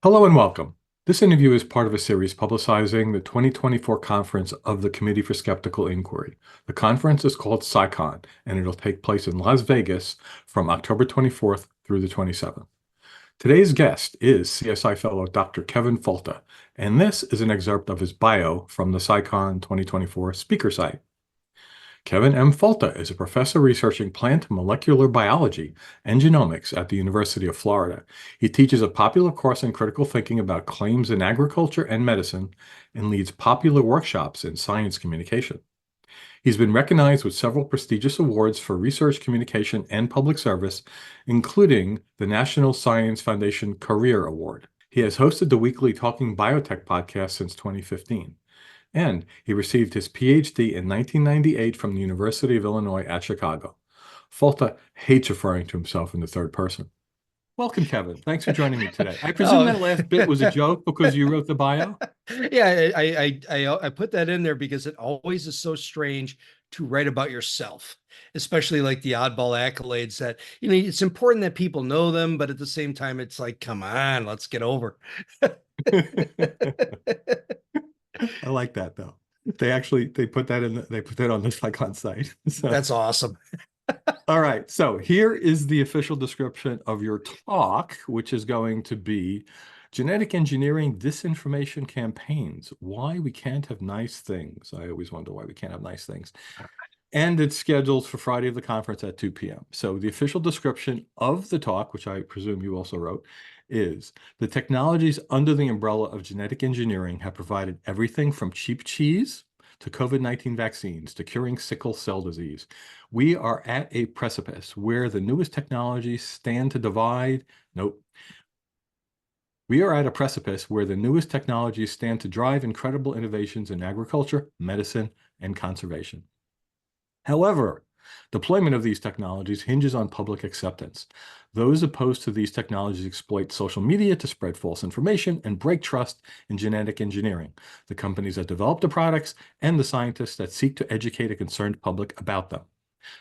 Hello and welcome. This interview is part of a series publicizing the 2024 conference of the Committee for Skeptical Inquiry. The conference is called CSICon, and it'll take place in Las Vegas from October 24th through the 27th. Today's guest is CSI fellow Dr. Kevin Folta, and this is an excerpt of his bio from the CSICon 2024 speaker site. Kevin M. Folta is a professor researching plant molecular biology and genomics at the University of Florida. He teaches a popular course in critical thinking about claims in agriculture and medicine and leads popular workshops in science communication. He's been recognized with several prestigious awards for research communication and public service, including the National Science Foundation Career Award. He has hosted the weekly Talking Biotech podcast since 2015. And he received his PhD in 1998 from the University of Illinois at Chicago. Folta hates referring to himself in the third person. Welcome, Kevin. Thanks for joining me today. I presume that last bit was a joke because you wrote the bio? Yeah, I put that in there because it always is so strange to write about yourself, especially like the oddball accolades that, it's important that people know them, but at the same time, it's like, come on, let's get over. I like that though. They put that they put that on the CSICon site. So, That's awesome. all right. So here is the official description of your talk, which is going to be Genetic Engineering Disinformation Campaigns, Why We Can't Have Nice Things. I always wonder why we can't have nice things. And it's scheduled for Friday of the conference at 2 p.m. So the official description of the talk, which I presume you also wrote, is the technologies under the umbrella of genetic engineering have provided everything from cheap cheese to COVID-19 vaccines to curing sickle cell disease. We are at a precipice where the newest technologies stand to divide. Nope. We are at a precipice where the newest technologies stand to drive incredible innovations in agriculture, medicine, and conservation. However, deployment of these technologies hinges on public acceptance. Those opposed to these technologies exploit social media to spread false information and break trust in genetic engineering, the companies that develop the products, and the scientists that seek to educate a concerned public about them.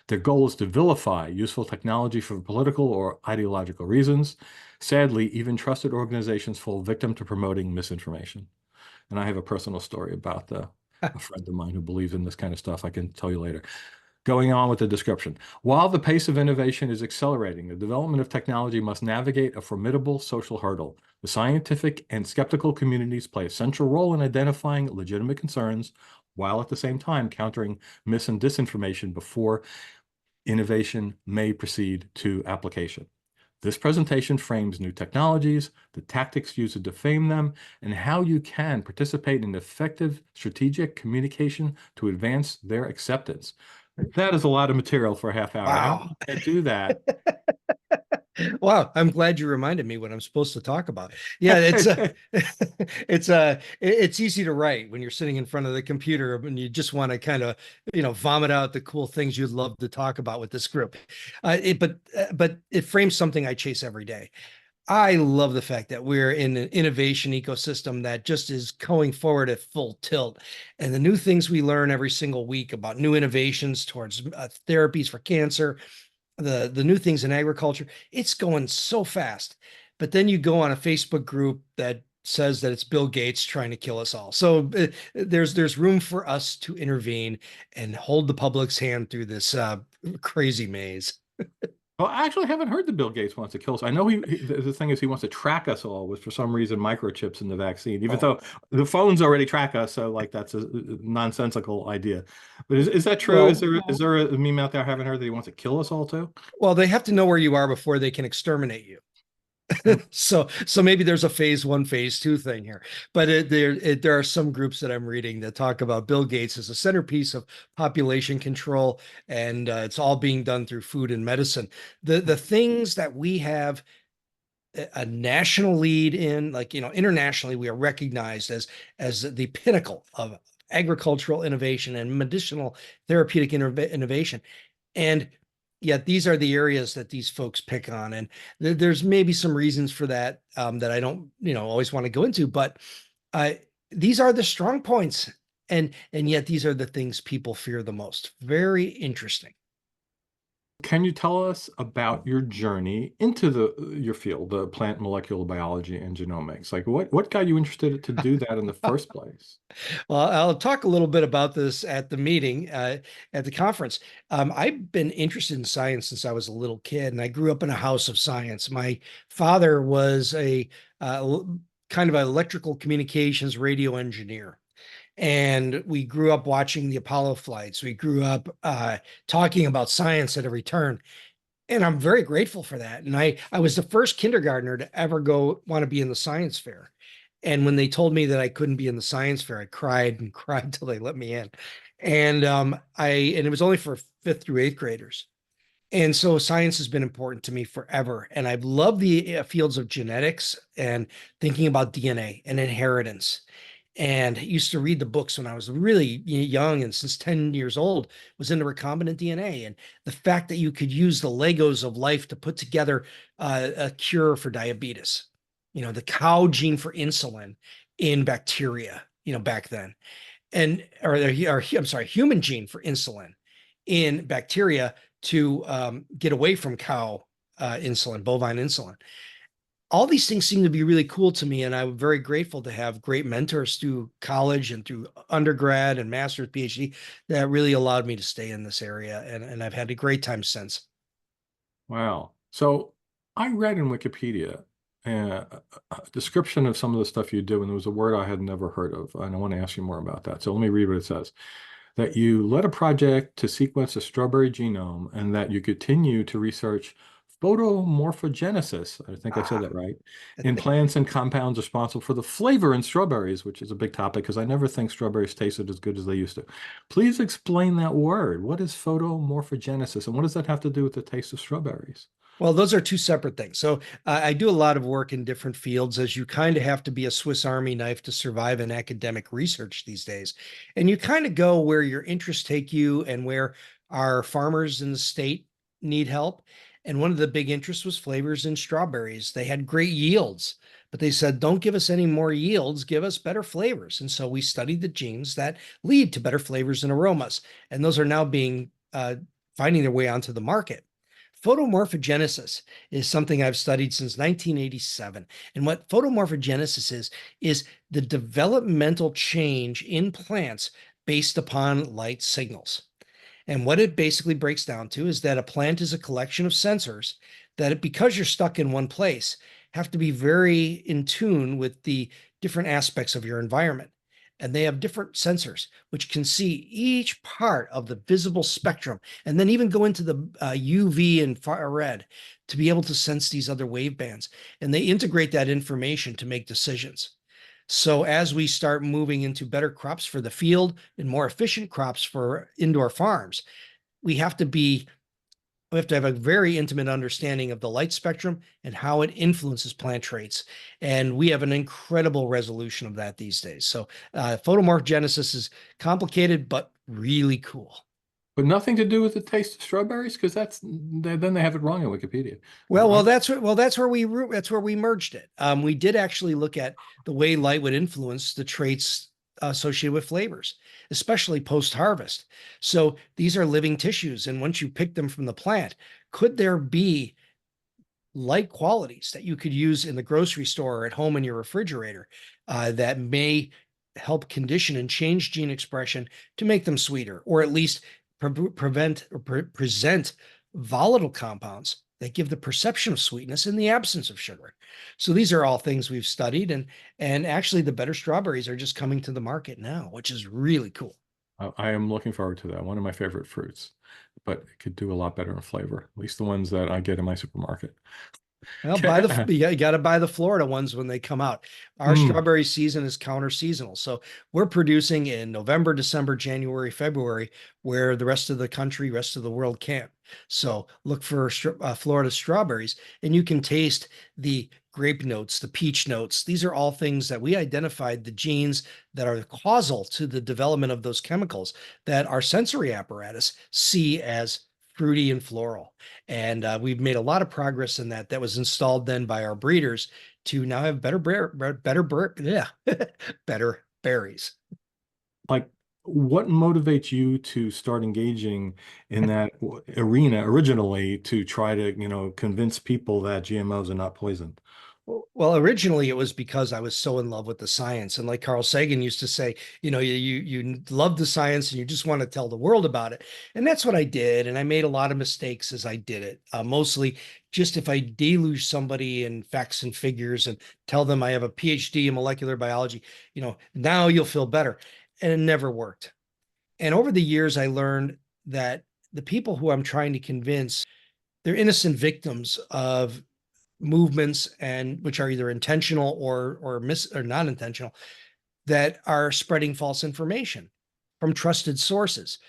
Their goal is to vilify useful technology for political or ideological reasons. Sadly, even trusted organizations fall victim to promoting misinformation. And I have a personal story about a friend of mine who believes in this kind of stuff. I can tell you later. Going on with the description. While the pace of innovation is accelerating, the development of technology must navigate a formidable social hurdle. The scientific and skeptical communities play a central role in identifying legitimate concerns, while at the same time countering mis and disinformation before innovation may proceed to application. This presentation frames new technologies, the tactics used to defame them, and how you can participate in effective strategic communication to advance their acceptance. That is a lot of material for a half hour. How Wow. do I do that? Wow, I'm glad you reminded me what I'm supposed to talk about. Yeah, it's it's easy to write when you're sitting in front of the computer and you just want to kind of, vomit out the cool things you'd love to talk about with this group. But it frames something I chase every day. I love the fact that we're in an innovation ecosystem that just is going forward at full tilt. And the new things we learn every single week about new innovations towards therapies for cancer, the new things in agriculture, it's going so fast. But then you go on a Facebook group that says that it's Bill Gates trying to kill us all. So there's room for us to intervene and hold the public's hand through this crazy maze. Well, I actually haven't heard that Bill Gates wants to kill us. I know the thing is he wants to track us all with, for some reason, microchips in the vaccine, even Oh, though the phones already track us. So like that's a nonsensical idea. But is that true? well, Is there a meme out there I haven't heard that he wants to kill us all too? well, they have to know where you are before they can exterminate you. Hmm. So maybe there's a phase one, phase two thing here, but there are some groups that I'm reading that talk about Bill Gates as a centerpiece of population control, and it's all being done through food and medicine. The things that we have a national lead in, like internationally, we are recognized as the pinnacle of agricultural innovation and medicinal therapeutic innovation, and yet these are the areas that these folks pick on, and there's maybe some reasons for that that I don't always want to go into, but uh, these are the strong points, and yet these are the things people fear the most. Very interesting. can you tell us about your journey into your field, the plant molecular biology and genomics? Like what got you interested to do that in the first place? Well, I'll talk a little bit about this at the meeting, at the conference. I've been interested in science since I was a little kid, and I grew up in a house of science. My father was a kind of an electrical communications radio engineer. And we grew up watching the Apollo flights. We grew up talking about science at every turn. And I'm very grateful for that. And I was the first kindergartner to ever go want to be in the science fair. And when they told me that I couldn't be in the science fair, I cried and cried till they let me in. And it was only for fifth through eighth graders. And so science has been important to me forever. And I've loved the fields of genetics and thinking about DNA and inheritance, and used to read the books when I was really young, and since 10 years old was into recombinant DNA, and the fact that you could use the Legos of life to put together a cure for diabetes, the cow gene for insulin in bacteria, back then, and or I'm sorry, human gene for insulin in bacteria to get away from cow insulin, bovine insulin. All these things seem to be really cool to me, and I'm very grateful to have great mentors through college and through undergrad and master's, PhD, that really allowed me to stay in this area, and I've had a great time since. Wow. So I read in Wikipedia a description of some of the stuff you do, and there was a word I had never heard of, and I want to ask you more about that. So let me read what it says. That you led a project to sequence a strawberry genome, and that you continue to research photomorphogenesis, I think I said Ah, that right, in plants and compounds responsible for the flavor in strawberries, which is a big topic because I never think strawberries tasted as good as they used to. Please explain that word. What is photomorphogenesis, and what does that have to do with the taste of strawberries? well, those are two separate things. So I do a lot of work in different fields, as you kind of have to be a Swiss Army knife to survive in academic research these days. And you kind of go where your interests take you and where our farmers in the state need help. And one of the big interests was flavors in strawberries. They had great yields, but they said, don't give us any more yields, give us better flavors. And so we studied the genes that lead to better flavors and aromas. And those are now being finding their way onto the market. Photomorphogenesis is something I've studied since 1987. And what photomorphogenesis is the developmental change in plants based upon light signals. And what it basically breaks down to is that a plant is a collection of sensors because you're stuck in one place, have to be very in tune with the different aspects of your environment. And they have different sensors, which can see each part of the visible spectrum, and then even go into the UV and far red to be able to sense these other wave bands. And they integrate that information to make decisions. So as we start moving into better crops for the field and more efficient crops for indoor farms, we have to be we have to have a very intimate understanding of the light spectrum and how it influences plant traits. And we have an incredible resolution of that these days. So photomorphogenesis is complicated, but really cool. But nothing to do with the taste of strawberries, because then they have it wrong in Wikipedia. Well, that's where we merged it. We did actually look at the way light would influence the traits associated with flavors, especially post-harvest. So these are living tissues, and once you pick them from the plant, could there be light qualities that you could use in the grocery store or at home in your refrigerator that may help condition and change gene expression to make them sweeter, or at least prevent or present volatile compounds that give the perception of sweetness in the absence of sugar. So these are all things we've studied, and actually the better strawberries are just coming to the market now, which is really cool. I am looking forward to that. One of my favorite fruits, but it could do a lot better in flavor, at least the ones that I get in my supermarket. Well, you got to buy the Florida ones when they come out. Our Mm. strawberry season is counter seasonal. So we're producing in November, December, January, February, where the rest of the country, rest of the world can't. So look for Florida strawberries, and you can taste the grape notes, the peach notes. These are all things that we identified the genes that are causal to the development of those chemicals that our sensory apparatus see as fruity and floral. And we've made a lot of progress in that. That was installed then by our breeders to now have better berries. Like What motivates you to start engaging in that arena originally to try to, convince people that GMOs are not poison? Well, originally it was because I was so in love with the science. And like Carl Sagan used to say, you love the science and you just want to tell the world about it. And that's what I did. And I made a lot of mistakes as I did it. Mostly just if I deluge somebody in facts and figures and tell them I have a PhD in molecular biology, now you'll feel better. And it never worked. And over the years, I learned that the people who I'm trying to convince, they're innocent victims of movements and which are either intentional or not intentional that are spreading false information from trusted sources.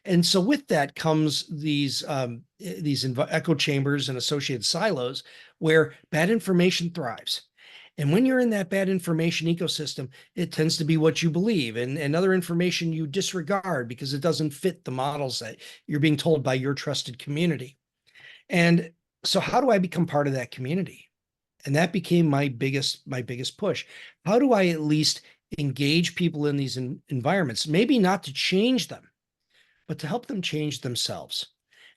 And so with that comes these echo chambers and associated silos where bad information thrives. And when you're in that bad information ecosystem, it tends to be what you believe, and other information you disregard because it doesn't fit the models that you're being told by your trusted community. And so how do I become part of that community? And that became my biggest push. How do I at least engage people in these environments? Maybe not to change them, but to help them change themselves.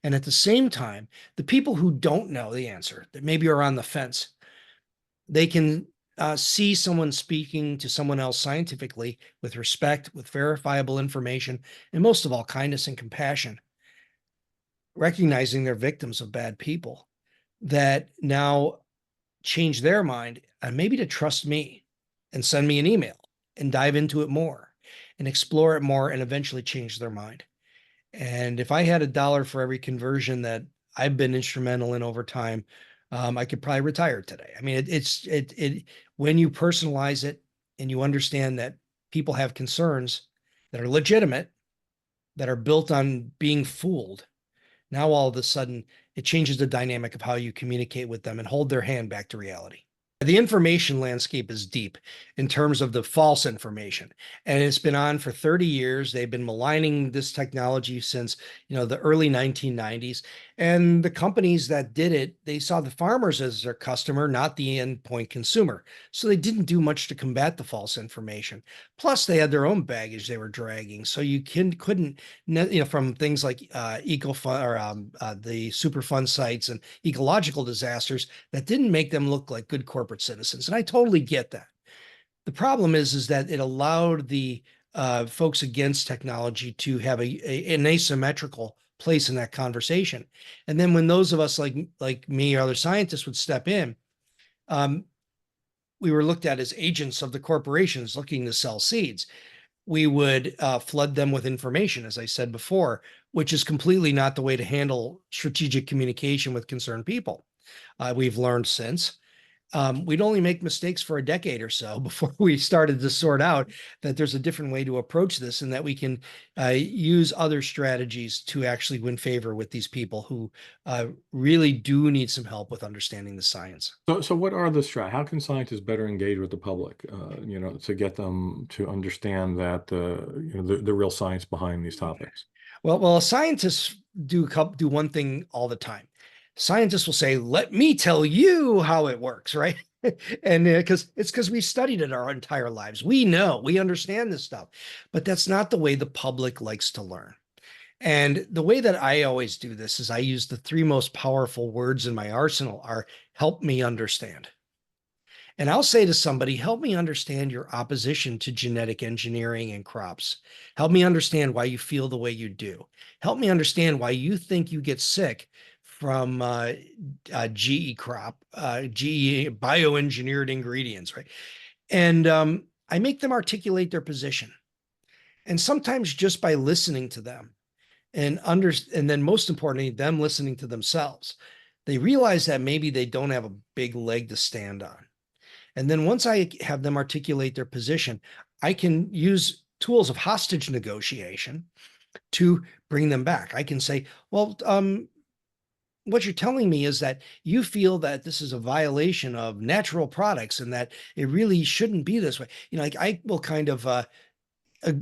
And at the same time, the people who don't know the answer, that maybe are on the fence, they can see someone speaking to someone else scientifically with respect, with verifiable information, and most of all, kindness and compassion, recognizing they're victims of bad people that now change their mind and maybe to trust me and send me an email and dive into it more and explore it more and eventually change their mind. And if I had $1 for every conversion that I've been instrumental in over time, I could probably retire today. I mean, it when you personalize it and you understand that people have concerns that are legitimate, that are built on being fooled. Now, all of a sudden, it changes the dynamic of how you communicate with them and hold their hand back to reality. The information landscape is deep in terms of the false information, and it's been on for 30 years. They've been maligning this technology since, the early 1990s. And the companies that did it, they saw the farmers as their customer, not the endpoint consumer. So they didn't do much to combat the false information. Plus, they had their own baggage they were dragging. So you couldn't, from things like EcoFund or the Superfund sites and ecological disasters that didn't make them look like good corporate citizens. And I totally get that. The problem is that it allowed the folks against technology to have an asymmetrical place in that conversation. And then when those of us like me or other scientists would step in, um, we were looked at as agents of the corporations looking to sell seeds. We would flood them with information, as I said before, which is completely not the way to handle strategic communication with concerned people. We've learned since. We'd only make mistakes for a decade or so before we started to sort out that there's a different way to approach this and that we can use other strategies to actually win favor with these people who really do need some help with understanding the science. So what are the How can scientists better engage with the public, to get them to understand that, the real science behind these topics? Well, scientists do one thing all the time. Scientists will say, "Let me tell you how it works," right? And because we studied it our entire lives, we understand this stuff, but that's not the way the public likes to learn. And the way that I always do this is I use the three most powerful words in my arsenal are help me understand. And I'll say to somebody, help me understand your opposition to genetic engineering and crops. Help me understand why you feel the way you do. Help me understand why you think you get sick from GE GE bioengineered ingredients, right? And I make them articulate their position. And sometimes just by listening to them and then most importantly, them listening to themselves, they realize that maybe they don't have a big leg to stand on. And then once I have them articulate their position, I can use tools of hostage negotiation to bring them back. I can say, well, what you're telling me is that you feel that this is a violation of natural products and that it really shouldn't be this way. Like I will kind of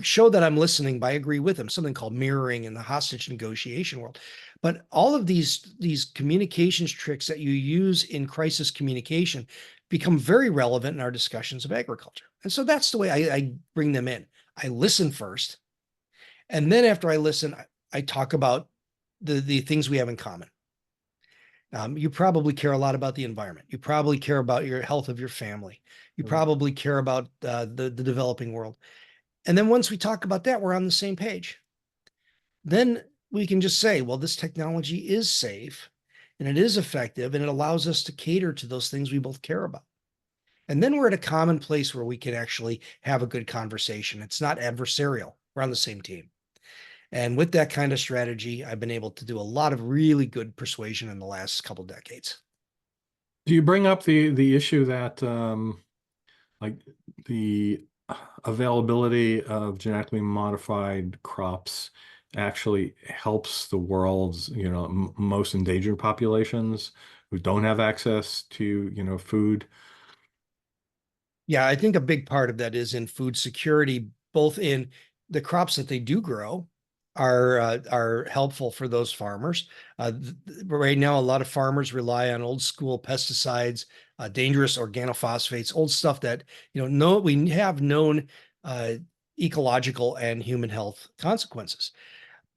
show that I'm listening by agree with them, something called mirroring in the hostage negotiation world. But all of these communications tricks that you use in crisis communication become very relevant in our discussions of agriculture. And so that's the way I bring them in. I listen first, And then after I listen, I talk about the things we have in common. You probably care a lot about the environment. You probably care about your health of your family. You Mm. probably care about the developing world. And then once we talk about that, we're on the same page. Then we can just say, well, this technology is safe and it is effective and it allows us to cater to those things we both care about. And then we're at a common place where we can actually have a good conversation. It's not adversarial. We're on the same team. And with that kind of strategy, I've been able to do a lot of really good persuasion in the last couple decades. Do you bring up the issue that like the availability of genetically modified crops actually helps the world's, most endangered populations who don't have access to, food? Yeah, I think a big part of that is in food security, both in the crops that they do grow are helpful for those farmers. Right now, a lot of farmers rely on old school pesticides, dangerous organophosphates, old stuff that we have known uh, ecological and human health consequences.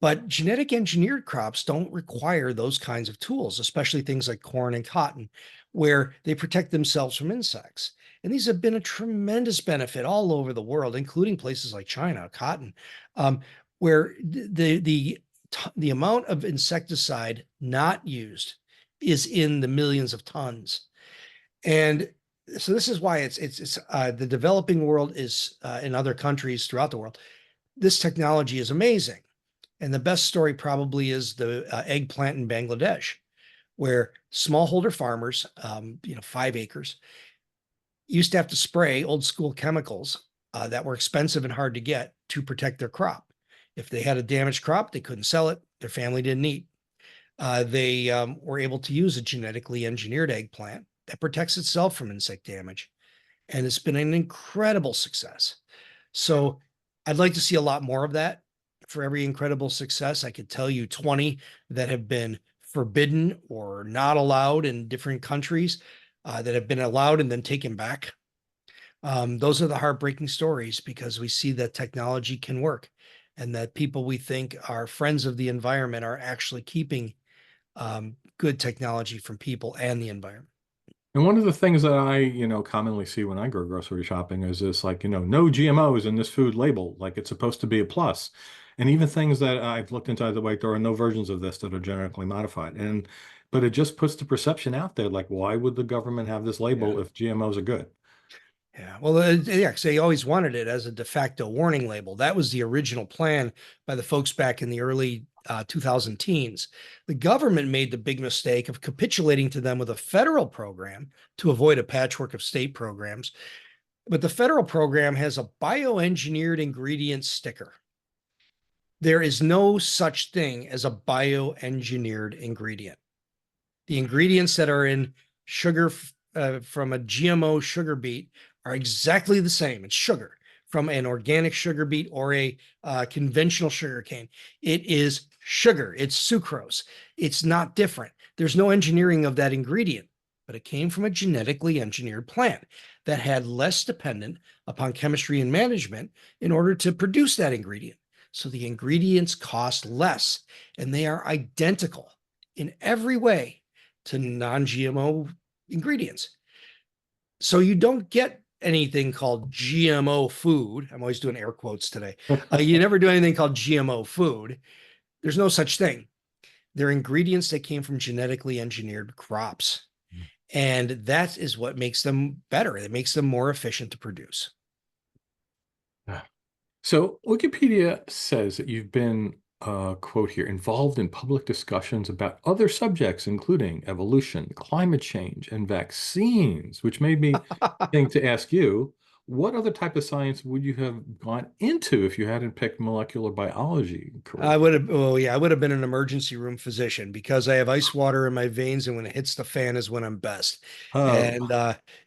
But genetic engineered crops don't require those kinds of tools, especially things like corn and cotton, where they protect themselves from insects. And these have been a tremendous benefit all over the world, including places like China, cotton, um, where the amount of insecticide not used is in the millions of tons. And so this is why it's the developing world is in other countries throughout the world. This technology is amazing. And the best story probably is the eggplant in Bangladesh, where smallholder farmers, 5 acres, used to have to spray old school chemicals that were expensive and hard to get to protect their crop. If they had a damaged crop, they couldn't sell it. Their family didn't eat. They were able to use a genetically engineered eggplant that protects itself from insect damage. And it's been an incredible success. So I'd like to see a lot more of that. For every incredible success, I could tell you 20 that have been forbidden or not allowed in different countries that have been allowed and then taken back. Those are the heartbreaking stories because we see that technology can work and that people we think are friends of the environment are actually keeping good technology from people and the environment. And one of the things that I, commonly see when I go grocery shopping is this, like, no GMOs in this food label, like it's supposed to be a plus. And even things that I've looked into, the way there are no versions of this that are genetically modified. But it just puts the perception out there, like, why would the government have this Yeah. label if GMOs are good? Yeah, well, yeah, 'cause they always wanted it as a de facto warning label. That was the original plan by the folks back in the early 2000 teens. The government made the big mistake of capitulating to them with a federal program to avoid a patchwork of state programs. But the federal program has a bioengineered ingredient sticker. There is no such thing as a bioengineered ingredient. The ingredients that are in sugar from a GMO sugar beet are exactly the same. It's sugar from an organic sugar beet or a conventional sugar cane. It is sugar. It's sucrose. It's not different. There's no engineering of that ingredient, but it came from a genetically engineered plant that had less dependent upon chemistry and management in order to produce that ingredient. So the ingredients cost less and they are identical in every way to non-GMO ingredients. So you don't get anything called GMO food. I'm always doing air quotes today. You never do anything called GMO food. There's no such thing. They're ingredients that came from genetically engineered crops. And that is what makes them better. It makes them more efficient to produce. So Wikipedia says that you've been, quote here, involved in public discussions about other subjects, including evolution, climate change, and vaccines, which made me think to ask you, what other type of science would you have gone into if you hadn't picked molecular biology career? I would have, oh yeah, I would have been an emergency room physician because I have ice water in my veins, and when it hits the fan is when I'm best. Oh, And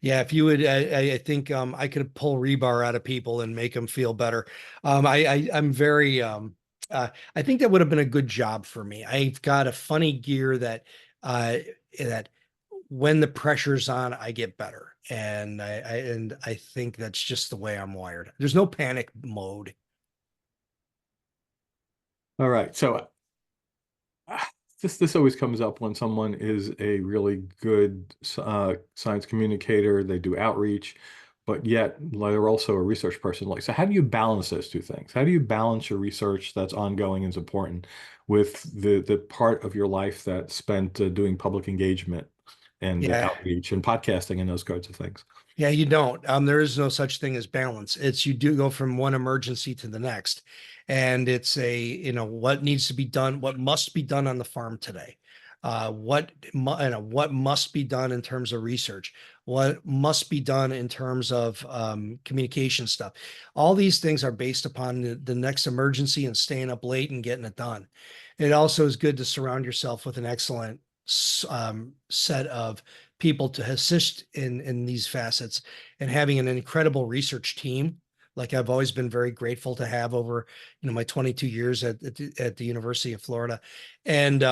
yeah, if you would, I think I could pull rebar out of people and make them feel better. I'm very, I think that would have been a good job for me. I've got a funny gear uh, that when the pressure's on, I get better, and I think that's just the way I'm wired. There's no panic mode. All right. So this always comes up when someone is a really good science communicator. They do outreach, but yet they're also a research person. Like, so how do you balance those two things? How do you balance your research that's ongoing and is important with the part of your life that's spent doing public engagement and Yeah. outreach and podcasting and those kinds of things? Yeah, you don't. There is no such thing as balance. It's you do go from one emergency to the next. And it's what needs to be done, what must be done on the farm today. What must be done in terms of research, what must be done in terms of communication stuff. All these things are based upon the next emergency and staying up late and getting it done. It also is good to surround yourself with an excellent set of people to assist in these facets, and having an incredible research team like I've always been very grateful to have over my 22 years at the University of Florida, and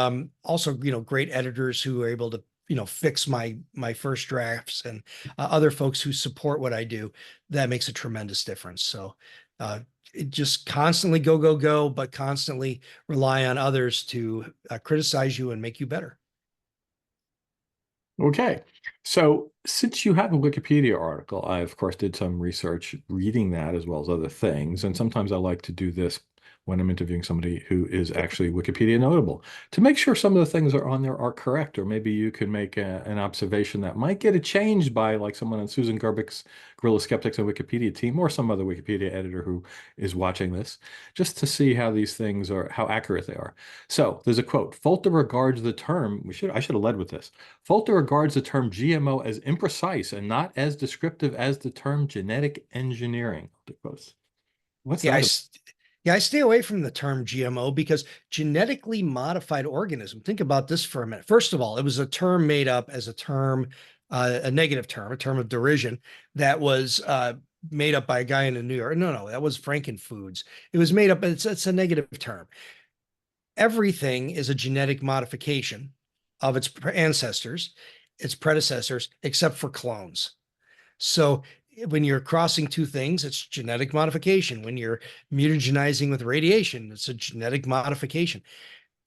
also great editors who are able to fix my first drafts, and other folks who support what I do. That makes a tremendous difference. So it just constantly go, but constantly rely on others to criticize you and make you better. Okay. So since you have a Wikipedia article, I of course did some research reading that as well as other things. And sometimes I like to do this when I'm interviewing somebody who is actually Wikipedia notable to make sure some of the things that are on there are correct, or maybe you can make an observation that might get it changed by like someone on Susan Gerbich's Guerrilla Skeptics and Wikipedia team or some other Wikipedia editor who is watching this, just to see how these things are, how accurate they are. So there's a quote, Folta regards the term, I should have led with this. Folta regards the term GMO as imprecise and not as descriptive as the term genetic engineering. What's Yeah, that? yeah, I stay away from the term GMO because genetically modified organism. Think about this for a minute. First of all, it was a term made up as a term, a negative term, a term of derision that was made up by a guy in New York. No, that was Frankenfoods. It was made up. It's a negative term. Everything is a genetic modification of its ancestors, its predecessors, except for clones. So when you're crossing two things, it's genetic modification. When you're mutagenizing with radiation, it's a genetic modification.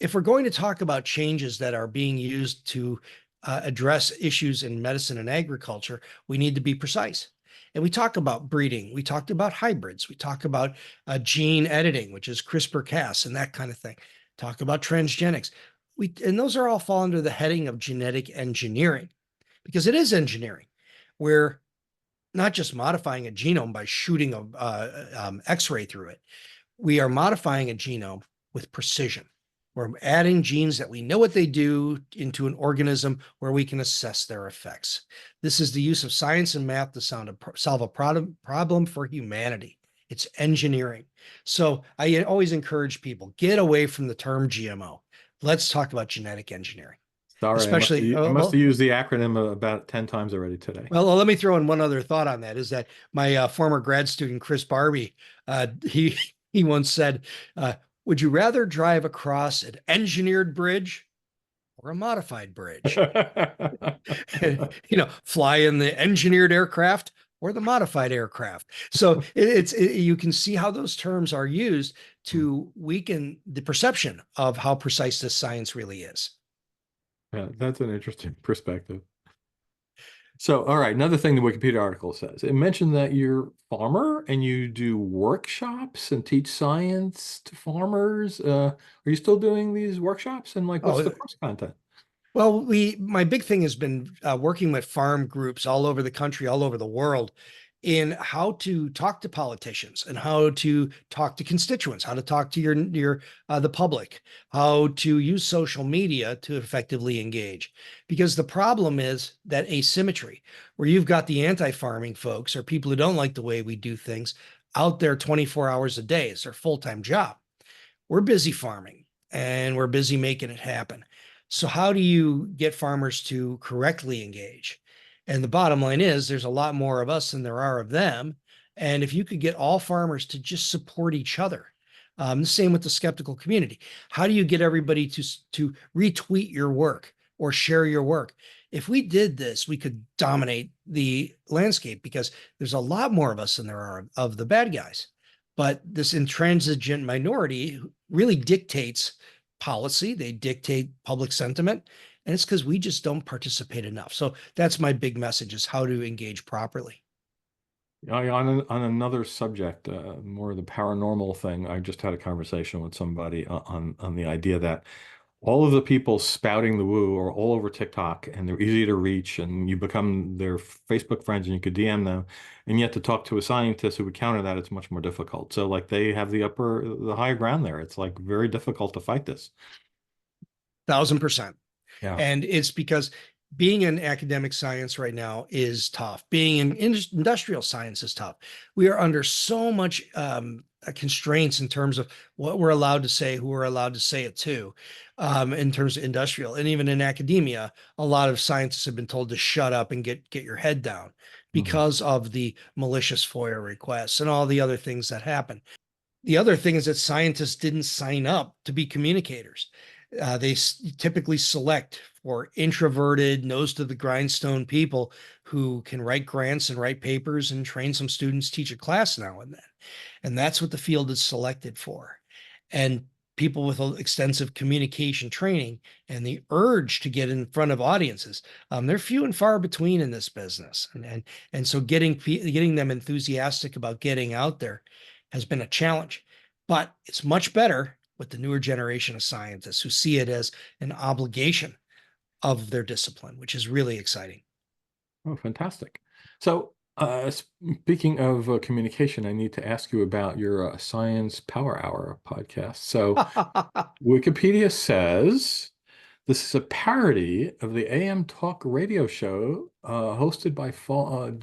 If we're going to talk about changes that are being used to address issues in medicine and agriculture, we need to be precise. And we talk about breeding. We talked about hybrids. We talk about gene editing, which is CRISPR-Cas and that kind of thing. Talk about transgenics. And those are all fall under the heading of genetic engineering, because it is engineering. We're not just modifying a genome by shooting a X-ray through it. We are modifying a genome with precision. We're adding genes that we know what they do into an organism where we can assess their effects. This is the use of science and math to solve a problem for humanity. It's engineering. So I always encourage people, get away from the term GMO. Let's talk about genetic engineering, Sorry, especially, I must have used the acronym about 10 times already today. well, let me throw in one other thought on that. Is that my former grad student Chris Barbie? He once said, "Would you rather drive across an engineered bridge or a modified bridge? Fly in the engineered aircraft or the modified aircraft." So you can see how those terms are used to weaken the perception of how precise this science really is. Yeah, that's an interesting perspective. So, all right, another thing the Wikipedia article says, it mentioned that you're a farmer and you do workshops and teach science to farmers. Are you still doing these workshops? And like, what's the Oh, course content? well, my big thing has been working with farm groups all over the country, all over the world, in how to talk to politicians and how to talk to constituents, how to talk to your the public, how to use social media to effectively engage. Because the problem is that asymmetry, where you've got the anti-farming folks or people who don't like the way we do things out there 24 hours a day. It's their full-time job. We're busy farming and we're busy making it happen. So how do you get farmers to correctly engage? And the bottom line is there's a lot more of us than there are of them. And if you could get all farmers to just support each other, the same with the skeptical community. How do you get everybody to retweet your work or share your work? If we did this, we could dominate the landscape because there's a lot more of us than there are of the bad guys. But this intransigent minority really dictates policy. They dictate public sentiment. And it's because we just don't participate enough. So that's my big message, is how to engage properly. On another subject, more of the paranormal thing, I just had a conversation with somebody on the idea that all of the people spouting the woo are all over TikTok and they're easy to reach and you become their Facebook friends and you could DM them. And yet to talk to a scientist who would counter that, it's much more difficult. So like they have the higher ground there. It's like very difficult to fight this. 1,000%. Yeah. And it's because being in academic science right now is tough. Being in industrial science is tough. We are under so much constraints in terms of what we're allowed to say, who we're allowed to say it to, in terms of industrial. And even in academia, a lot of scientists have been told to shut up and get your head down because of the malicious FOIA requests and all the other things that happen. The other thing is that scientists didn't sign up to be communicators. They typically select for introverted, nose to the grindstone people who can write grants and write papers and train some students, teach a class now and then. And that's what the field is selected for. And people with extensive communication training and the urge to get in front of audiences, they're few and far between in this business. And so getting them enthusiastic about getting out there has been a challenge, but it's much better with the newer generation of scientists who see it as an obligation of their discipline, which is really exciting. Oh, fantastic. So, speaking of communication, I need to ask you about your Science Power Hour podcast. So, Wikipedia says this is a parody of the AM talk radio show hosted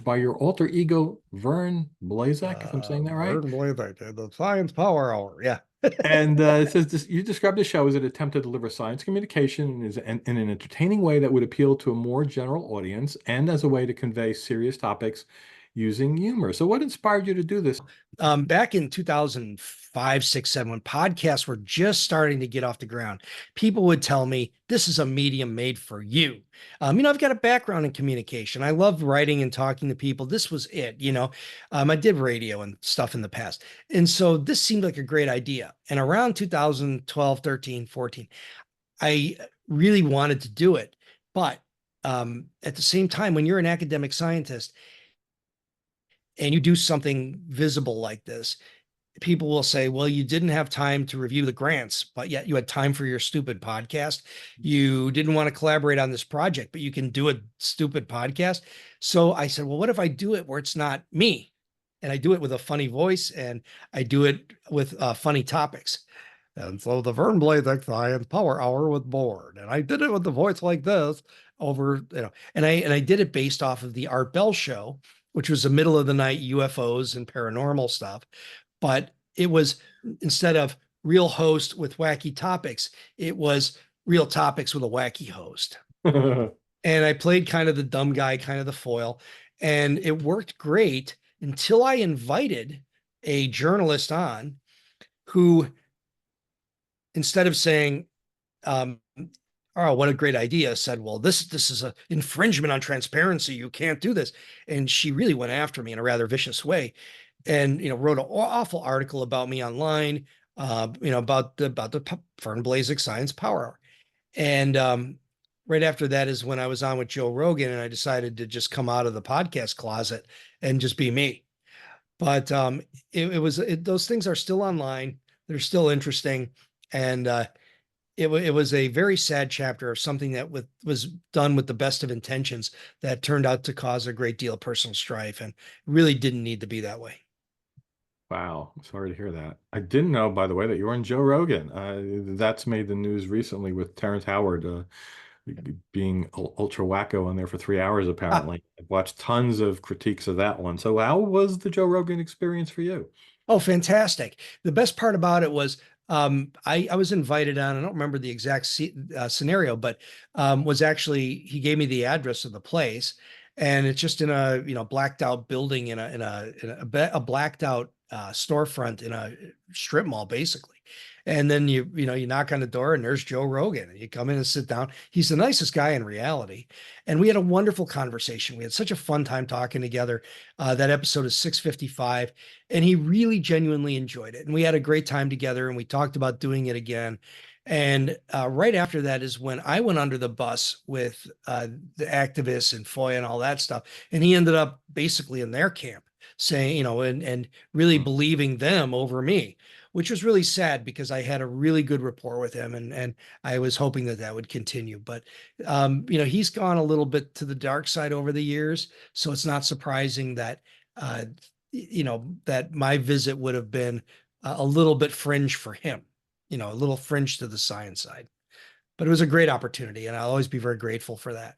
by your alter ego, Vern Blazek, if I'm saying that right. Certainly they did. The Science Power Hour. Yeah. And it says this, you described the show as an attempt to deliver science communication in an entertaining way that would appeal to a more general audience and as a way to convey serious topics using humor. So what inspired you to do this? Back in 2005, 6, 7, when podcasts were just starting to get off the ground, people would tell me, this is a medium made for you. I've got a background in communication. I love writing and talking to people. This was it. I did radio and stuff in the past. And so this seemed like a great idea. And around 2012, 13, 14, I really wanted to do it. But at the same time, when you're an academic scientist, and you do something visible like this, people will say, well, you didn't have time to review the grants, but yet you had time for your stupid podcast. You didn't want to collaborate on this project, but you can do a stupid podcast. So I said, well, what if I do it where it's not me? And I do it with a funny voice and I do it with funny topics. And so the Vern Blazek Science Power Hour with Board. And I did it with the voice like this and I did it based off of the Art Bell show, which was the middle of the night UFOs and paranormal stuff. But it was, instead of real host with wacky topics, it was real topics with a wacky host. And I played kind of the dumb guy, kind of the foil. And it worked great until I invited a journalist on who, instead of saying, oh, what a great idea, said, well, this is an infringement on transparency. You can't do this. And she really went after me in a rather vicious way and, wrote an awful article about me online, about the Vern Blazek Science Power Hour. And right after that is when I was on with Joe Rogan and I decided to just come out of the podcast closet and just be me. But those things are still online. They're still interesting. And it was a very sad chapter of something that was done with the best of intentions that turned out to cause a great deal of personal strife and really didn't need to be that way. Wow, sorry to hear that. I didn't know, by the way, that you were on Joe Rogan. That's made the news recently with Terrence Howard being ultra wacko on there for 3 hours, apparently. I've watched tons of critiques of that one. So how was the Joe Rogan experience for you? Oh, fantastic. The best part about it was I was invited on, I don't remember the exact scenario, but he gave me the address of the place, and it's just in a blacked out building in a blacked out storefront in a strip mall, basically. And then you knock on the door and there's Joe Rogan, and you come in and sit down. He's the nicest guy in reality. And we had a wonderful conversation. We had such a fun time talking together. That episode is 655, and he really genuinely enjoyed it. And we had a great time together, and we talked about doing it again. And right after that is when I went under the bus with the activists and FOIA and all that stuff. And he ended up basically in their camp saying, and really Mm. believing them over me, which was really sad because I had a really good rapport with him, and I was hoping that that would continue. But he's gone a little bit to the dark side over the years, so it's not surprising that that my visit would have been a little bit fringe for him, a little fringe to the science side. But it was a great opportunity, and I'll always be very grateful for that.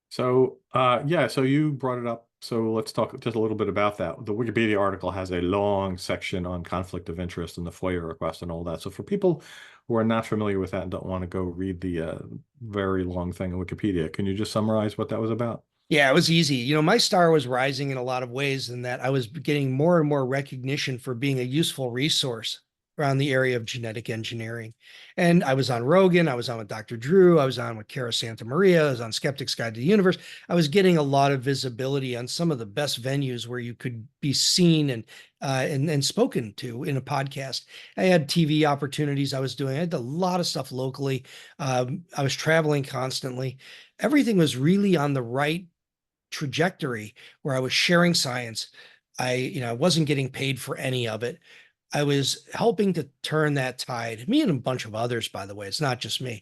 So, yeah, so you brought it up. So let's talk just a little bit about that. The Wikipedia article has a long section on conflict of interest and the FOIA request and all that. So for people who are not familiar with that and don't want to go read the very long thing on Wikipedia, can you just summarize what that was about? Yeah, it was easy. My star was rising in a lot of ways, in that I was getting more and more recognition for being a useful resource around the area of genetic engineering. And I was on Rogan, I was on with Dr. Drew, I was on with Cara Santa Maria, I was on Skeptic's Guide to the Universe. I was getting a lot of visibility on some of the best venues where you could be seen and spoken to in a podcast. I had TV opportunities I was doing. I had a lot of stuff locally. I was traveling constantly. Everything was really on the right trajectory where I was sharing science. I wasn't getting paid for any of it. I was helping to turn that tide. Me and a bunch of others, by the way. It's not just me.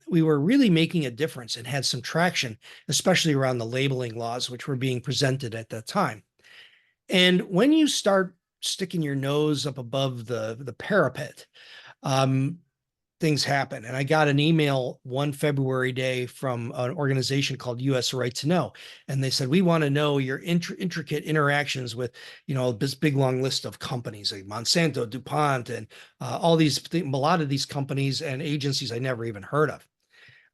We were really making a difference and had some traction, especially around the labeling laws, which were being presented at that time. And when you start sticking your nose up above the parapet, um, things happen. And I got an email one February day from an organization called US Right to Know. And they said, we want to know your intricate interactions with, this big long list of companies like Monsanto, DuPont, and all these, a lot of these companies and agencies I never even heard of.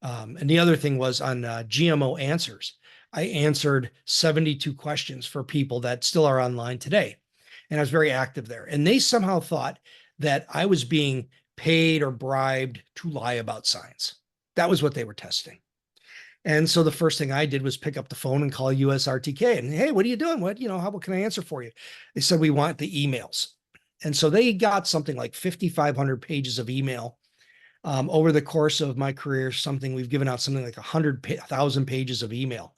And the other thing was on GMO answers. I answered 72 questions for people that still are online today. And I was very active there. And they somehow thought that I was being paid or bribed to lie about science. That was what they were testing. And so the first thing I did was pick up the phone and call USRTK and, hey, what are you doing? What can I answer for you? They said, we want the emails. And so they got something like 5,500 pages of email over the course of my career. We've given out something like 100,000 pages of email.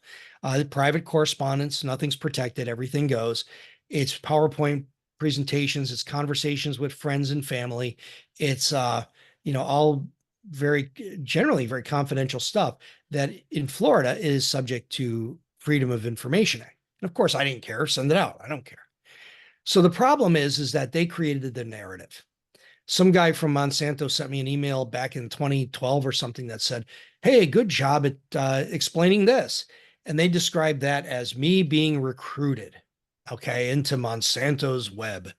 Private correspondence, nothing's protected, everything goes. It's PowerPoint presentations, it's conversations with friends and family. It's all generally very confidential stuff that in Florida is subject to Freedom of Information Act. And of course, I didn't care. Send it out. I don't care. So the problem is that they created the narrative. Some guy from Monsanto sent me an email back in 2012 or something that said, hey, good job at explaining this. And they described that as me being recruited, okay, into Monsanto's web.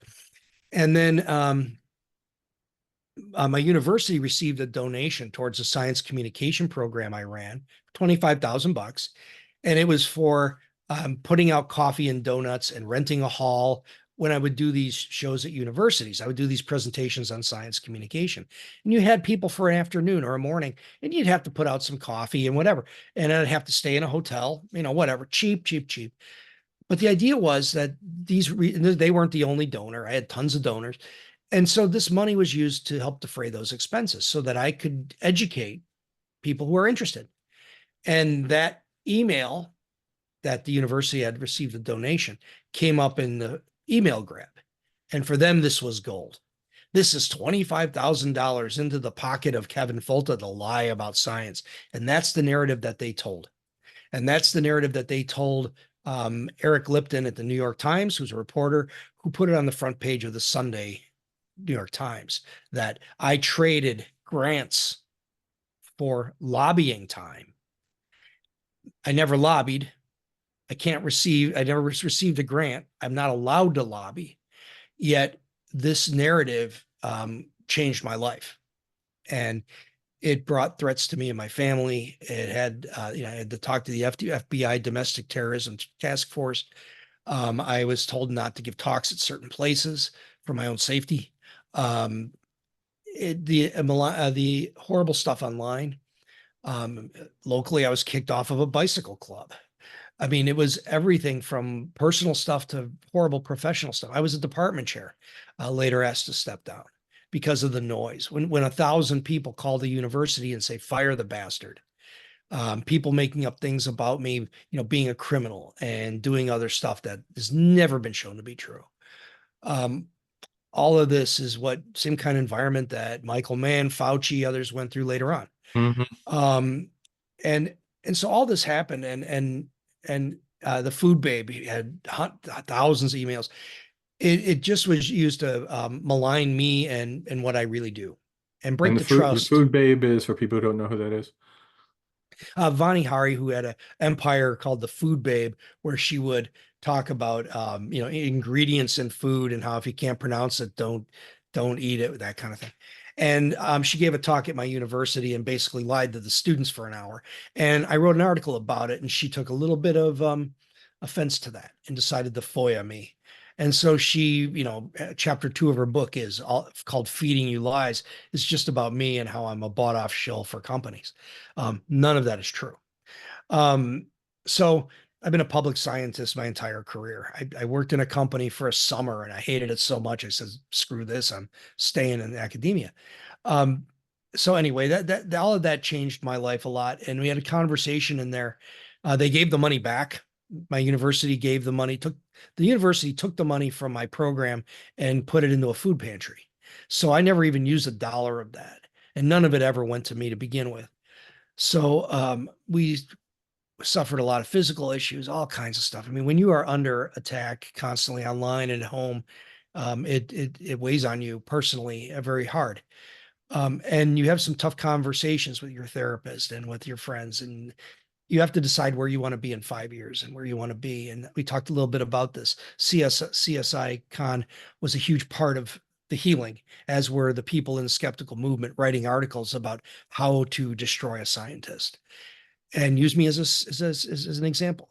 And then my university received a donation towards a science communication program I ran, $25,000. And it was for putting out coffee and donuts and renting a hall when I would do these shows at universities. I would do these presentations on science communication. And you had people for an afternoon or a morning, and you'd have to put out some coffee and whatever. And I'd have to stay in a hotel, whatever, cheap, cheap, cheap. But the idea was that they weren't the only donor. I had tons of donors. And so this money was used to help defray those expenses so that I could educate people who are interested. And that email that the university had received a donation came up in the email grab. And for them, this was gold. This is $25,000 into the pocket of Kevin Folta to lie about science. And that's the narrative that they told. And that's the narrative that they told Eric Lipton at the New York Times, who's a reporter, who put it on the front page of the Sunday New York Times, that I traded grants for lobbying time. I never lobbied. I never received a grant. I'm not allowed to lobby. Yet this narrative changed my life. And it brought threats to me and my family. It had, I had to talk to the FBI Domestic Terrorism Task Force. I was told not to give talks at certain places for my own safety. the horrible stuff online. Locally, I was kicked off of a bicycle club. I mean, it was everything from personal stuff to horrible professional stuff. I was a department chair, later asked to step down because of the noise. When 1,000 people call the university and say, fire the bastard, people making up things about me, being a criminal and doing other stuff that has never been shown to be true. Um, all of this is what same kind of environment that Michael Mann, Fauci, others went through later on. Hmm. Um, and and so all this happened, and the food babe had thousands of emails. It just was used to malign me and what I really do, and And break the the trust. food babe is, for people who don't know who that is. Vani Hari, who had an empire called the Food Babe, where she would talk about ingredients in food and how if you can't pronounce it, don't eat it, that kind of thing. And she gave a talk at my university and basically lied to the students for an hour. And I wrote an article about it, and she took a little bit of offense to that and decided to FOIA me. And so she, chapter 2 of her book is called Feeding You Lies. It's just about me and how I'm a bought off shill for companies. None of that is true. Um, so I've been a public scientist my entire career. I worked in a company for a summer and I hated it so much. I said, screw this, I'm staying in academia. Um, so anyway, that all of that changed my life a lot. And we had a conversation in there. They gave the money back. My university gave the university took the money from my program and put it into a food pantry. So I never even used a dollar of that. And none of it ever went to me to begin with. So we suffered a lot of physical issues, all kinds of stuff. I mean, when you are under attack constantly online and at home, it weighs on you personally very hard. And you have some tough conversations with your therapist and with your friends, and you have to decide where you want to be in 5 years and where you want to be. And we talked a little bit about this. CSICon was a huge part of the healing, as were the people in the skeptical movement writing articles about how to destroy a scientist and use me as an example.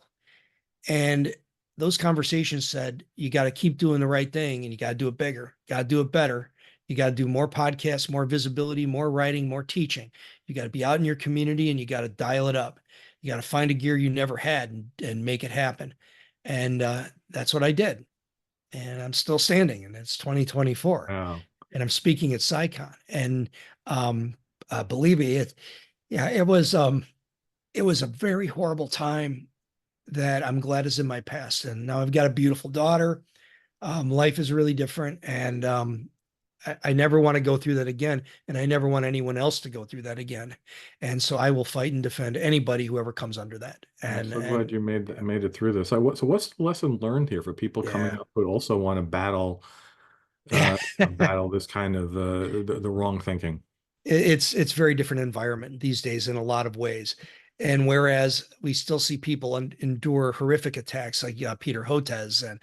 And those conversations said, you got to keep doing the right thing and you got to do it bigger, got to do it better. You got to do more podcasts, more visibility, more writing, more teaching. You got to be out in your community and you got to dial it up. You got to find a gear you never had and make it happen. And that's what I did. And I'm still standing, and it's 2024. Oh. And I'm speaking at CSICon. And believe me, it was a very horrible time that I'm glad is in my past. And now I've got a beautiful daughter. Life is really different. And I never want to go through that again. And I never want anyone else to go through that again. And so I will fight and defend anybody who ever comes under that. I'm And, so glad and you made it through this. So what's the lesson learned here for people coming yeah, up who also want to yeah. battle this kind of the wrong thinking? It's very different environment these days in a lot of ways. And whereas we still see people endure horrific attacks like Peter Hotez and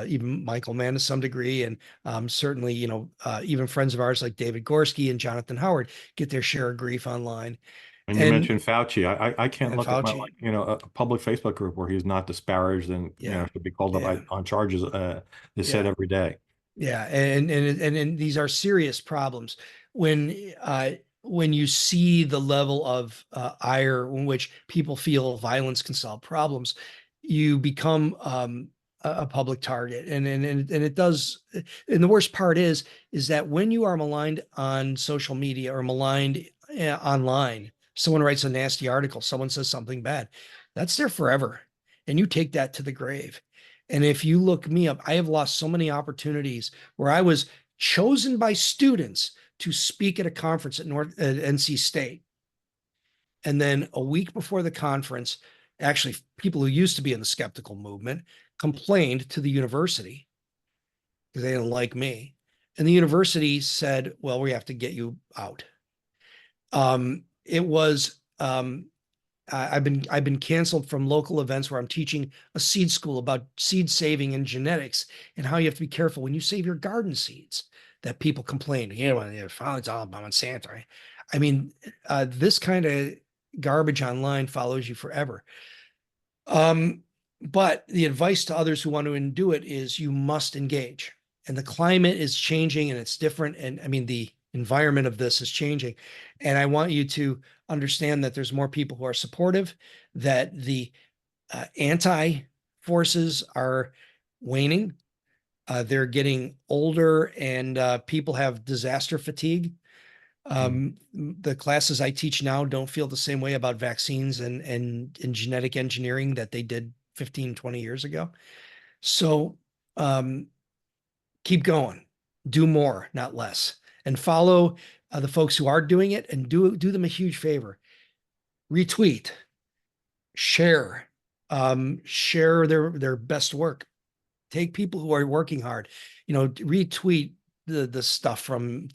even Michael Mann to some degree, and certainly even friends of ours like David Gorski and Jonathan Howard get their share of grief online. And you And mentioned Fauci. I can't and look at my Fauci, a public Facebook group where he's not disparaged and yeah, should be called up yeah, on charges is said yeah. every day. Yeah, and these are serious problems when you see the level of ire in which people feel violence can solve problems, you become a public target, and it does. And the worst part is that when you are maligned on social media or maligned online, someone writes a nasty article, someone says something bad, that's there forever, and you take that to the grave. And if you look me up, I have lost so many opportunities where I was chosen by students to speak at a conference at NC State. And then a week before the conference, actually, people who used to be in the skeptical movement complained to the university because they didn't like me. And the university said, well, we have to get you out. It was I've been canceled from local events where I'm teaching a seed school about seed saving and genetics and how you have to be careful when you save your garden seeds. That people complain, it's all about Monsanto. Right? I mean, this kind of garbage online follows you forever. But the advice to others who want to do it is you must engage. and the climate is changing and it's different. And I mean, the environment of this is changing. And I want you to understand that there's more people who are supportive, that the anti forces are waning. They're getting older, and people have disaster fatigue. The classes I teach now don't feel the same way about vaccines and genetic engineering that they did 15, 20 years ago. So um, keep going, do more, not less, and follow the folks who are doing it, and do them a huge favor. Retweet, share, share their best work. Take people who are working hard, retweet the stuff from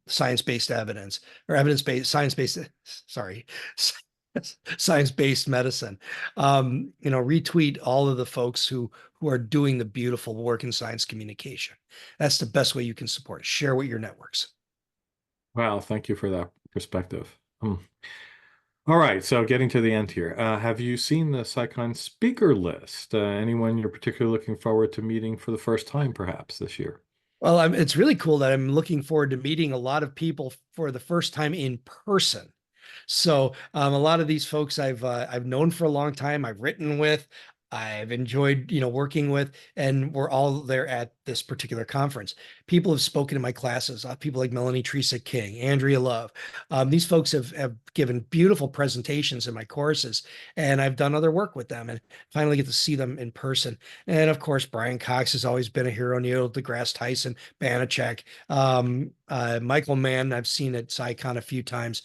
science-based evidence, or evidence-based science-based, sorry, science-based medicine. Retweet all of the folks who are doing the beautiful work in science communication. That's the best way you can support. Share with your networks. Wow, thank you for that perspective. All right, so getting to the end here. Have you seen the CSICon speaker list? Anyone you're particularly looking forward to meeting for the first time, perhaps this year? Well, it's really cool that I'm looking forward to meeting a lot of people for the first time in person. So a lot of these folks I've known for a long time, I've written with, I've enjoyed, working with, and we're all there at this particular conference. People have spoken in my classes, people like Melanie Teresa King, Andrea Love. These folks have given beautiful presentations in my courses, and I've done other work with them, and finally get to see them in person. And of course, Brian Cox has always been a hero. Neil deGrasse Tyson, Banachek, Michael Mann, I've seen at CSICon a few times.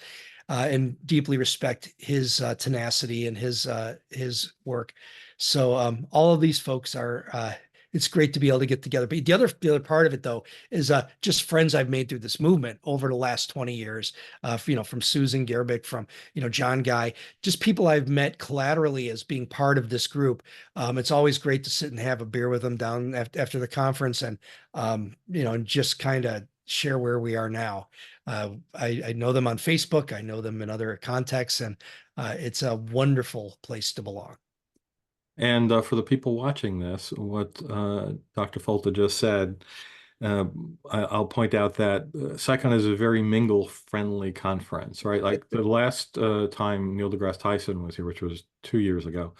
And deeply respect his tenacity and his work. So all of these folks are. It's great to be able to get together. But the other part of it, though, is just friends I've made through this movement over the last 20 years. From Susan Gerbic, from John Guy, just people I've met collaterally as being part of this group. It's always great to sit and have a beer with them down after the conference, and and just kind of share where we are now. I know them on Facebook. I know them in other contexts, and it's a wonderful place to belong. And for the people watching this, what Dr. Folta just said, I'll point out that CSICon is a very mingle-friendly conference, right? Like the last time Neil deGrasse Tyson was here, which was 2 years ago,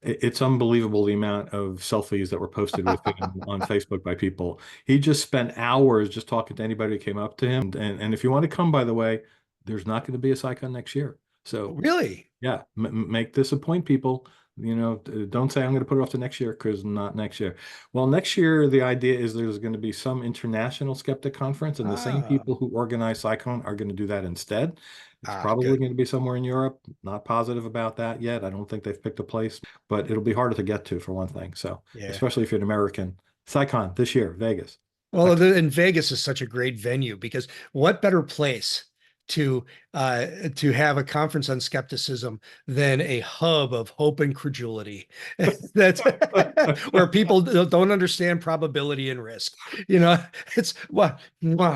it's unbelievable the amount of selfies that were posted with him on Facebook by people. He just spent hours just talking to anybody who came up to him. And if you want to come, by the way, there's not going to be a CSICon next year. So Really? yeah, make this a point, people. Don't say I'm going to put it off to next year, because not next year. Well, next year, the idea is there's going to be some international skeptic conference, and the same Ah, people who organize CSICon are going to do that instead. It's probably good. going to be somewhere in Europe. Not positive about that yet. I don't think they've picked a place, but it'll be harder to get to for one thing. So, Yeah. especially if you're an American. CSICon this year, Vegas. Well, and Vegas is such a great venue, because what better place to to have a conference on skepticism than a hub of hope and credulity? That's where people don't understand probability and risk. It's what. Neil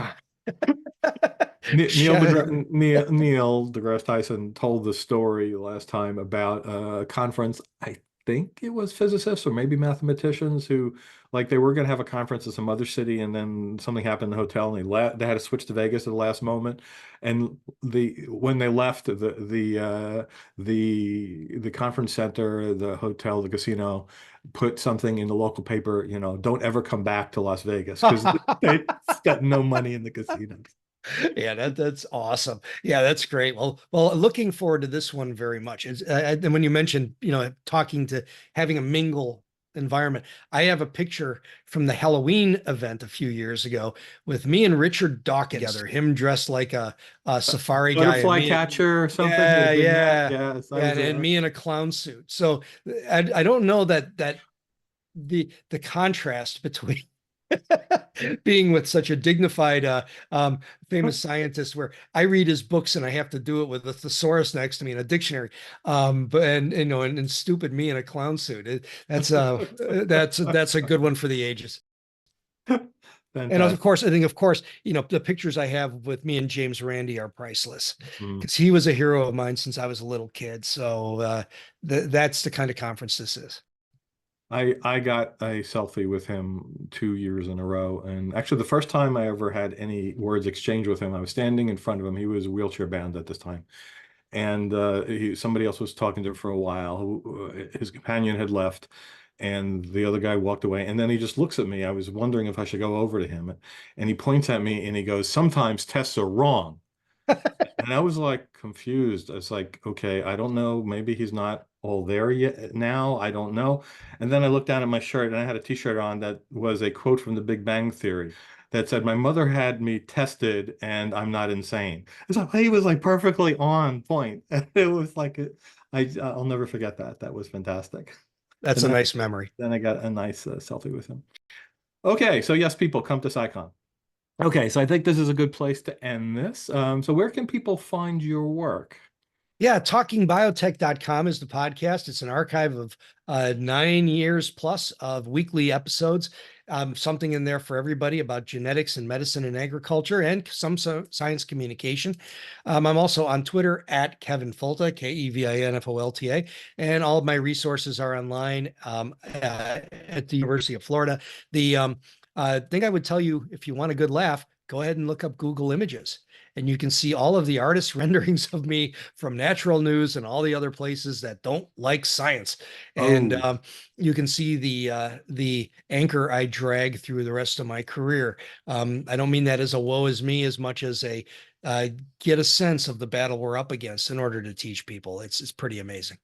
deGrasse Tyson told the story last time about a conference. I think it was physicists or maybe mathematicians who, like, they were going to have a conference in some other city, and then something happened in the hotel, and they had to switch to Vegas at the last moment. And when they left the conference center, the hotel, the casino, put something in the local paper, don't ever come back to Las Vegas, because they got no money in the casinos. Yeah, that's awesome. Yeah, that's great. Well, looking forward to this one very much. And when you mentioned, talking to having a mingle environment, I have a picture from the Halloween event a few years ago with me and Richard Dawkins together, him dressed like a safari guy, and Butterfly me. catcher or something. Yeah, Big net. yeah, Yes, I yeah, was and me in a clown suit. So I don't know that the contrast between being with such a dignified famous scientist, where I read his books and I have to do it with a thesaurus next to me in a dictionary, but and stupid me in a clown suit. That's a good one for the ages. And of fantastic. course, I think, of course, the pictures I have with me and James Randi are priceless, Mm. because he was a hero of mine since I was a little kid. So that's the kind of conference this is. I got a selfie with him 2 years in a row. And actually, the first time I ever had any words exchanged with him, I was standing in front of him. He was wheelchair bound at this time. And somebody else was talking to him for a while. His companion had left, and the other guy walked away. And then he just looks at me. I was wondering if I should go over to him. And he points at me and he goes, "Sometimes tests are wrong." And I was like confused. I was like, okay, I don't know. Maybe he's not all there yet now. I don't know. And then I looked down at my shirt and I had a t-shirt on that was a quote from The Big Bang Theory that said, "My mother had me tested and I'm not insane." So he was like perfectly on point. And it was like, I'll never forget that. That was fantastic. That's And a nice memory. then I got a nice selfie with him. Okay, so yes, people come to CSICon. Okay, so I think this is a good place to end this. So where can people find your work? Yeah, talkingbiotech.com is the podcast. It's an archive of 9 years plus of weekly episodes. Something in there for everybody about genetics and medicine and agriculture and some science communication. I'm also on Twitter at Kevin Folta, KEVINFOLTA, and all of my resources are online at the University of Florida. The thing I would tell you, if you want a good laugh, go ahead and look up Google Images and you can see all of the artist renderings of me from Natural News and all the other places that don't like science. And Oh, you can see the anchor I drag through the rest of my career. I don't mean that as a woe is me as much as a get a sense of the battle we're up against in order to teach people. It's pretty amazing.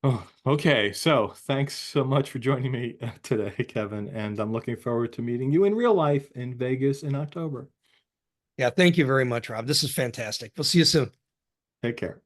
oh, okay. So thanks so much for joining me today, Kevin. And I'm looking forward to meeting you in real life in Vegas in October. Yeah, thank you very much, Rob. This is fantastic. We'll see you soon. Take care.